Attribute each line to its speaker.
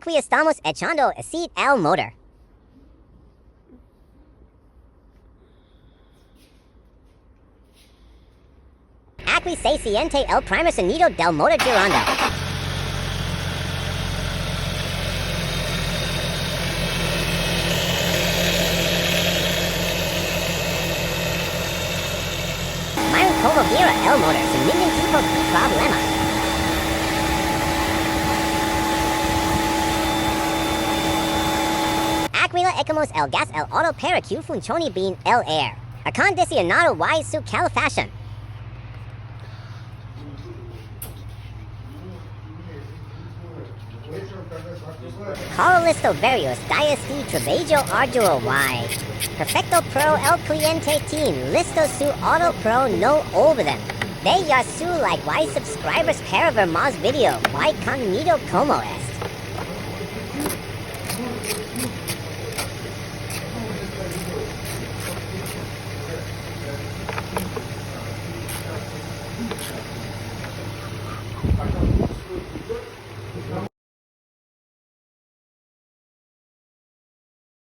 Speaker 1: Aquí estamos echando aceite al motor. Aquí se siente el primer sonido del motor girando. Miren cómo gira el motor sin ningún tipo de problema. Aquí le echamos el gas al auto para que funcione bien el aire acondicionado y su calefacción. Call listo varios días de trabajo arduo y perfecto pro el cliente team listo su auto pro no olviden de ya su like y subscribers para ver más video y contenido como este.